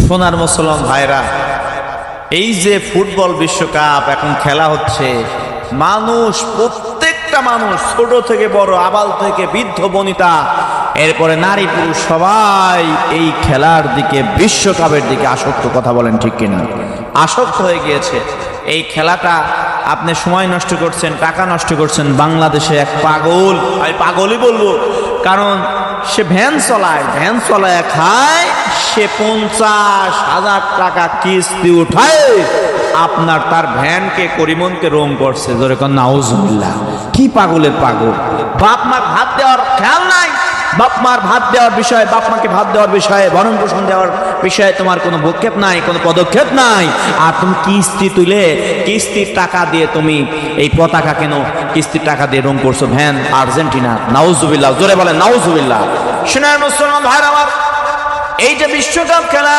সোনার মুসলমান ভাইরা, এই যে ফুটবল বিশ্বকাপ এখন খেলা হচ্ছে, মানুষ, প্রত্যেকটা মানুষ, ছোট থেকে বড়, আবাল থেকে বৃদ্ধ বনিতা, এরপরে নারী পুরুষ সবাই এই খেলার দিকে, বিশ্বকাপের দিকে আসক্ত। কথা বলেন ঠিক কিনা? আসক্ত হয়ে গিয়েছে। এই খেলাটা আপনি সময় নষ্ট করছেন, টাকা নষ্ট করছেন। বাংলাদেশে এক পাগল, আমি পাগলই বলবো, কারণ সে ভ্যান চলায় খায়, সে 50,000 টাকা কিস্তি উঠায় আপনার তার ভ্যানকে, করিমনকে রং করছে। জোরে কোন নাউজুবিল্লাহ। কি পাগলের পাগল! বাপ মা ভাত দেওয়ার খেয়াল নাই, বাপ মার ভাত দেওয়ার বিষয়ে, বাপ মাকে ভাত দেওয়ার বিষয়ে, ভরণ পোষণ দেওয়ার বিষয়ে তোমার কোনো ভূক্ষেপ নাই, কোনো পদক্ষেপ নাই। আর তুমি কিস্তি তুলে, কিস্তির টাকা দিয়ে তুমি এই পতাকা কেন, কিস্তির টাকা দিয়ে রং করছো ভ্যান আর্জেন্টিনা। নাউজুবিল্লাহ। জোরে বলেন নাউজুবিল্লাহ। শোনার মুসলমান ভাইরা আমার, এই যে বিশ্বকাপ খেলা,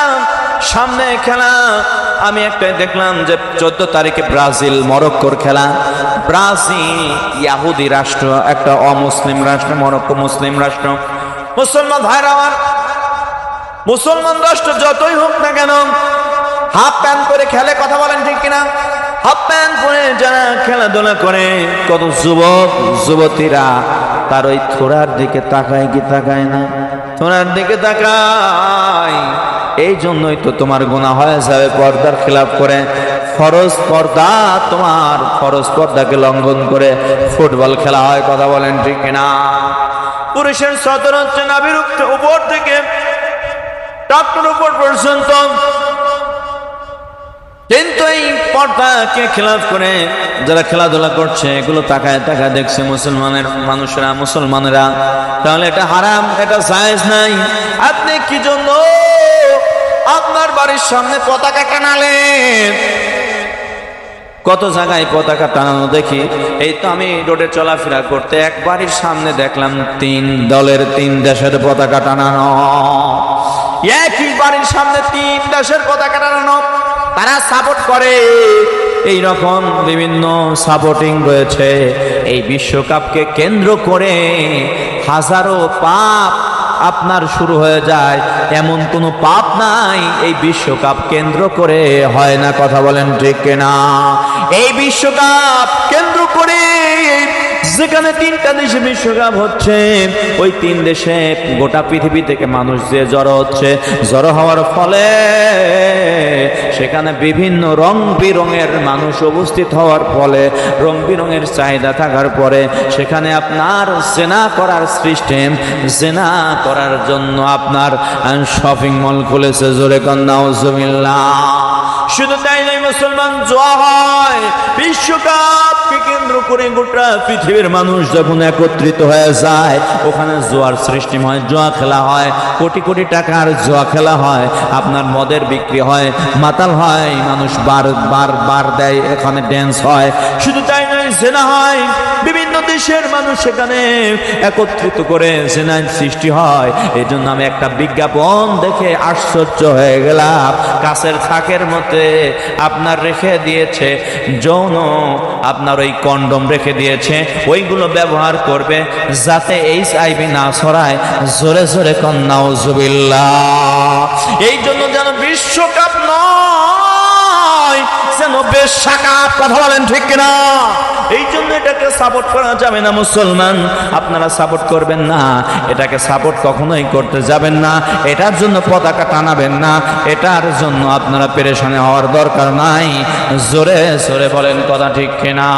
সামনে খেলা, আমি একটাই দেখলাম যে 14 তারিখে ব্রাজিল মরক্কোর খেলা। ব্রাজিল ইয়াহুদি রাষ্ট্র, একটা অমুসলিম রাষ্ট্র, মরক্কো মুসলিম রাষ্ট্র। মুসলমান ভাইরা আমার, মুসলমান রাষ্ট্র যতই হোক না কেন, হাফ প্যান্ট পরে খেলে। কথা বলেন ঠিক কিনা? হাফ প্যান্ট পরে যারা খেলাধুলা করে, কত যুবক যুবতীরা তার ওই থোড়ার দিকে তাকায় কি তাকায় না? থোড়ার দিকে তাকায়। এই জন্যই তো তোমার গুনাহ হয়ে যাবে পর্দার খেলাপ করে। ফরজ পর্দা, তোমার ফরজ পর্দাকে লঙ্ঘন করে ফুটবল খেলা হয়। কথা বলেন ঠিক কিনা? পুরুষের সতর হচ্ছে নাভির উপর থেকে টাকটার উপর পর্যন্ত, কিন্তু এই পর্দাকে খেলাফ করে যারা খেলাধুলা করছে, এগুলো তাকায় তাকায় দেখছে মুসলমানেরা, তাহলে এটা হারাম, এটা জায়েজ নাই। আপনি কি জন্য আপনার বাড়ির সামনে পতাকা টানালেন? কত জায়গায় পতাকা টানানো দেখি। এই তো আমি রোডে চলাফেরা করতে এক বাড়ির সামনে দেখলাম 3 দলের 3 দেশের পতাকা টানানো। একই বাড়ির সামনে 3 দেশের পতাকা টানানো। তারা সাপোর্ট করে, এই রকম বিভিন্ন সাপোর্টিং রয়েছে। এই বিশ্বকাপকে কেন্দ্র করে হাজারো পাপ আপনার শুরু হয়ে যায়। এমন কোনো পাপ নাই এই বিশ্বকাপ কেন্দ্র করে হয় না। কথা বলেন ঠিক কিনা? এই বিশ্বকাপ কেন্দ্র করে যেখানে 3টা দেশে বিশ্বকাপ হচ্ছে, ওই 3 দেশে গোটা পৃথিবী থেকে মানুষ যে জড়ো হচ্ছে, জড়ো হওয়ার ফলে সেখানে বিভিন্ন রং বিরঙের মানুষ উপস্থিত হওয়ার ফলে, রং বিরঙের চাহিদা থাকার পরে সেখানে আপনার জেনা করার সিস্টেম, জেনা করার জন্য আপনার শপিং মল খুলেছে। জোরে কোন নাউজুবিল্লাহ। শুধু তাই নয়, মুসলমান জোয়া হয় বিশ্বকাপকে কেন্দ্র করে। গোটা পৃথিবীর মানুষ যখন একত্রিত হয়ে যায়, ওখানে জোয়ার সৃষ্টি হয়, জোয়া খেলা হয়, কোটি কোটি টাকার জোয়া খেলা হয়, আপনার মদের বিক্রি হয়, মাতাল হয়, মানুষ বার দেয়, এখানে ড্যান্স হয়। শুধু তাই নয়, জেনা হয়। বিভিন্ন দেশের মানুষ সেখানে একত্রিত করে জেনার সৃষ্টি হয়। এই জন্য আমি একটা বিজ্ঞাপন দেখে আশ্চর্য হয়ে গেলাম। কাছের থাকের মধ্যে আপনার রেখে দিয়েছে যৌন, আপনার ওই কন্ডম রেখে দিয়েছে, ওইগুলো ব্যবহার করবে যাতে HIV না ছড়ায়। জোরে জোরে কোন নাউজুবিল্লাহ। এই জন্য যেন বিশ্বকাপ নয়, যেন বেশ্যাকাপ। কথা বলেন ঠিক কিনা? এই জন্য এটাকে সাপোর্ট করা যাবে না। মুসলমান আপনারা সাপোর্ট করবেন না, এটাকে সাপোর্ট কখনোই করতে যাবেন না, এটার জন্য পতাকা টানাবেন না, এটার জন্য আপনারা পেরেশানি হওয়ার দরকার নাই। জোরে জোরে বলেন কথা ঠিক কিনা?